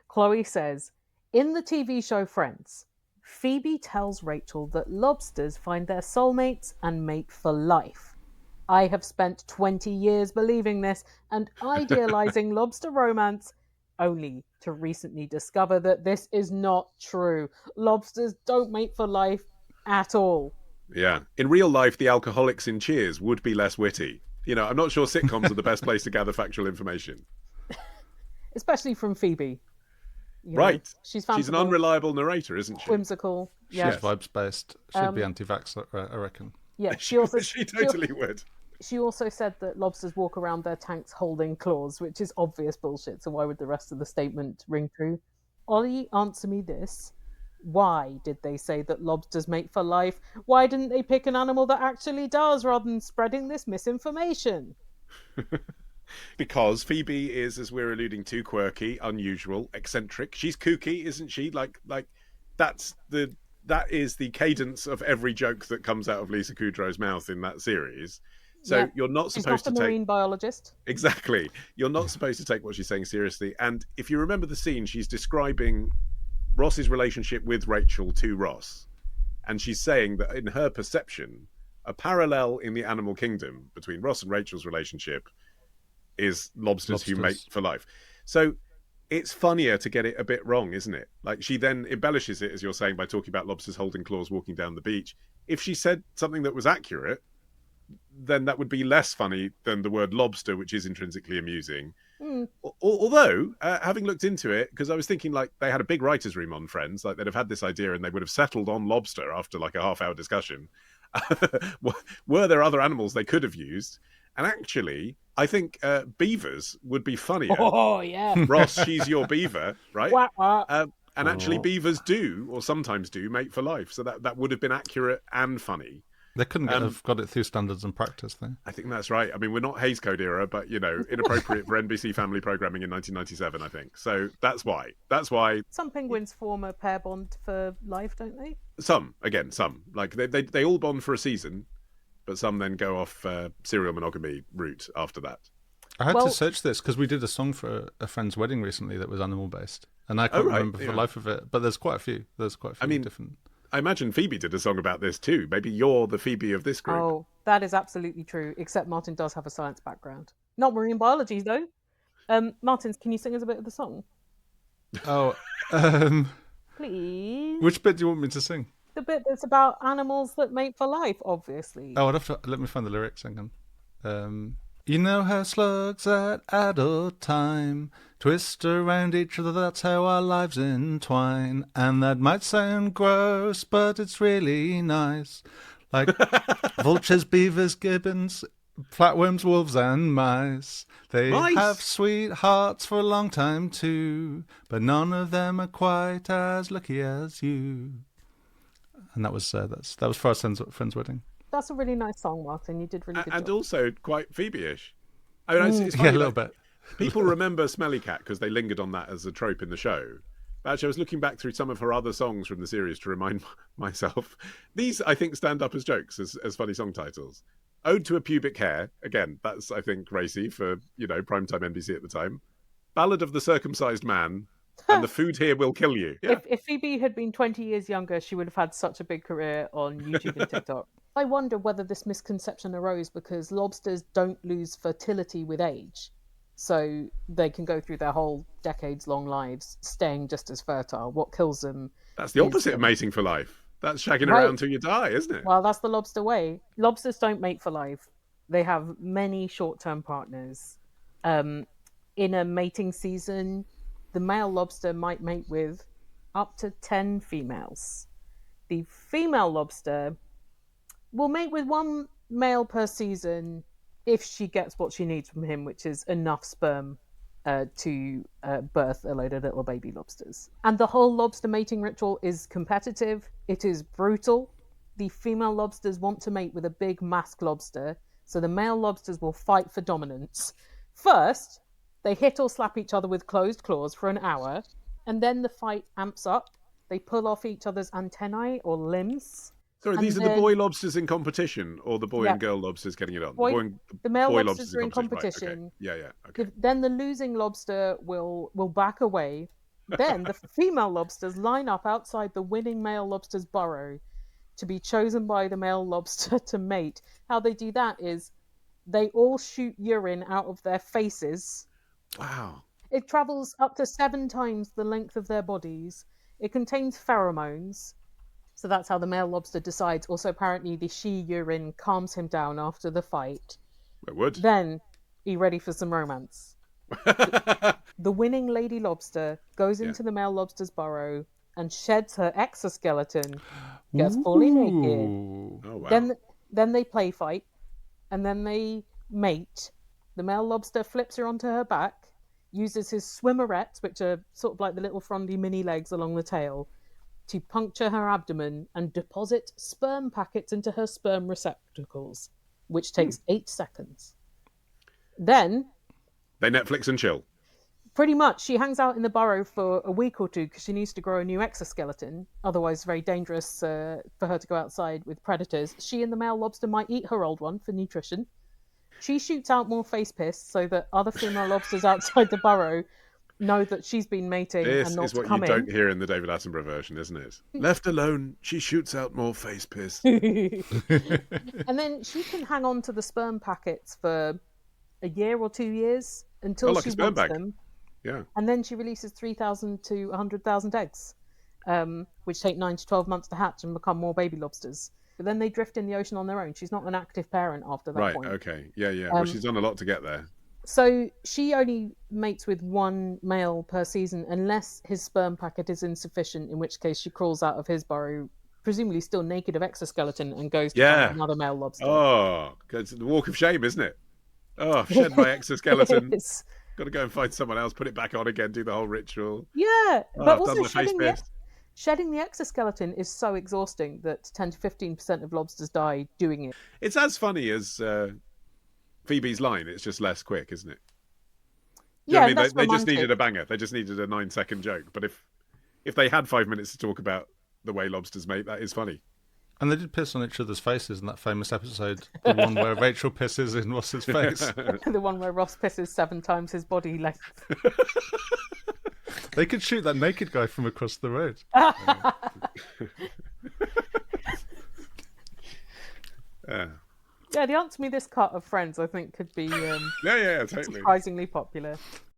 Chloe says, in the TV show Friends, Phoebe tells Rachel that lobsters find their soulmates and mate for life. I have spent 20 years believing this and idealizing lobster romance, only to recently discover that this is not true. Lobsters don't mate for life at all. Yeah. In real life, the alcoholics in Cheers would be less witty. I'm not sure sitcoms are the best place to gather factual information. Especially from Phoebe. Right. She's an unreliable narrator, isn't she? Whimsical. She's vibes-based. She'd be anti-vax, I reckon. Yeah, she totally would. She also said that lobsters walk around their tanks holding claws, which is obvious bullshit, so why would the rest of the statement ring true? Olly, answer me this. Why did they say that lobsters mate for life? Why didn't they pick an animal that actually does, rather than spreading this misinformation? Because Phoebe is, as we're alluding to, quirky, unusual, eccentric. She's kooky, isn't she? Like that is the cadence of every joke that comes out of Lisa Kudrow's mouth in that series. So you're not supposed to take... She's not a marine biologist. Exactly. You're not supposed to take what she's saying seriously. And if you remember the scene, she's describing Ross's relationship with Rachel to Ross. And she's saying that in her perception, a parallel in the animal kingdom between Ross and Rachel's relationship is lobsters who mate for life. So it's funnier to get it a bit wrong, isn't it? Like, she then embellishes it, as you're saying, by talking about lobsters holding claws walking down the beach. If she said something that was accurate, then that would be less funny than the word lobster, which is intrinsically amusing. Although, having looked into it, because I was thinking, like, they had a big writer's room on Friends, like they'd have had this idea and they would have settled on lobster after like a half-hour discussion. Were there other animals they could have used? And actually, I think beavers would be funnier. Oh, yeah. Ross, she's your beaver, right? Wah, wah. And actually, beavers do, or sometimes do, mate for life. So that would have been accurate and funny. They couldn't have got it through standards and practice, though. I think that's right. I mean, we're not Hays Code era, but, inappropriate for NBC family programming in 1997, I think. So that's why. Some penguins form a pair bond for life, don't they? Some. Like, they all bond for a season, but some then go off serial monogamy route after that. I had to search this because we did a song for a friend's wedding recently that was animal-based. And I can't remember for the life of it, but there's quite a few. Different... I imagine Phoebe did a song about this too. Maybe you're the Phoebe of this group. Oh, that is absolutely true, except Martin does have a science background. Not marine biology, though. Martin, can you sing us a bit of the song? Oh, please. Which bit do you want me to sing? The bit that's about animals that mate for life, obviously. Oh, let me find the lyrics again. You know how slugs at adult time twist around each other, that's how our lives entwine. And that might sound gross, but it's really nice. Like vultures, beavers, gibbons, flatworms, wolves, and mice. They have sweethearts for a long time too, but none of them are quite as lucky as you. And that was for our friend's wedding. That's a really nice song, Martin. You did really good. And also quite Phoebe-ish. I mean, it's a funny, little bit. People remember Smelly Cat because they lingered on that as a trope in the show. But actually, I was looking back through some of her other songs from the series to remind myself. These, I think, stand up as jokes, as funny song titles. Ode to a Pubic Hair. Again, that's, I think, racy for, primetime NBC at the time. Ballad of the Circumcised Man. And The Food Here Will Kill You. Yeah. If Phoebe had been 20 years younger, she would have had such a big career on YouTube and TikTok. I wonder whether this misconception arose because lobsters don't lose fertility with age. So they can go through their whole decades-long lives staying just as fertile. What kills them... That's the opposite of mating for life. That's shagging around till you die, isn't it? Well, that's the lobster way. Lobsters don't mate for life. They have many short-term partners. In a mating season, the male lobster might mate with up to 10 females. The female lobster will mate with one male per season if she gets what she needs from him, which is enough sperm to birth a load of little baby lobsters. And the whole lobster mating ritual is competitive. It is brutal. The female lobsters want to mate with a big masked lobster, so the male lobsters will fight for dominance. First, they hit or slap each other with closed claws for an hour, and then the fight amps up. They pull off each other's antennae or limbs. Sorry, these are the boy lobsters in competition, or the boy and girl lobsters getting it on? The male lobsters are in competition. Right, okay. Yeah, okay. Then the losing lobster will back away, Then the female lobsters line up outside the winning male lobster's burrow to be chosen by the male lobster to mate. How they do that is they all shoot urine out of their faces. Wow. It travels up to 7 times the length of their bodies. It contains pheromones. So that's how the male lobster decides. Also, apparently, the she urine calms him down after the fight. It would. Then, are you ready for some romance? The winning lady lobster goes into the male lobster's burrow and sheds her exoskeleton, gets fully naked. Ooh. Oh, wow. Then they play fight, and then they mate. The male lobster flips her onto her back, uses his swimmerettes, which are sort of like the little frondy mini legs along the tail, to puncture her abdomen and deposit sperm packets into her sperm receptacles, which takes 8 seconds. Then, They Netflix and chill. pretty much, she hangs out in the burrow for a week or two because she needs to grow a new exoskeleton. Otherwise, very dangerous for her to go outside with predators. She and the male lobster might eat her old one for nutrition. She shoots out more face piss so that other female lobsters outside the burrow know that she's been mating This and not is to what you come don't hear in the David Attenborough version, isn't it? Left alone, she shoots out more face piss. in. And then she can hang on to the sperm packets for a year or 2 years until like she a sperm wants bag. them. Yeah. And then she releases 3,000 to 100,000 eggs, which take 9 to 12 months to hatch and become more baby lobsters. But then they drift in the ocean on their own. She's not an active parent after that Right, point. okay. Yeah. Well, she's done a lot to get there. So she only mates with one male per season unless his sperm packet is insufficient, in which case she crawls out of his burrow, presumably still naked of exoskeleton, and goes to find another male lobster. Oh, it's the walk of shame, isn't it? Oh, shed my exoskeleton. It's- Got to go and find someone else, put it back on again, do the whole ritual. Yeah, Oh, but I've also done the face piss. shedding the exoskeleton is so exhausting that 10 to 15% of lobsters die doing it. It's as funny as Phoebe's line. It's just less quick, isn't it? Do you know what I mean? less They just romantic. needed a banger. They just needed a 9-second joke. But if they had 5 minutes to talk about the way lobsters mate, that is funny. And they did piss on each other's faces in that famous episode, the one where Rachel pisses in Ross's face. The one where Ross pisses 7 times his body length. They could shoot that naked guy from across the road. Yeah, the Answer Me This cut of Friends, I think, could be Yeah, totally. surprisingly popular.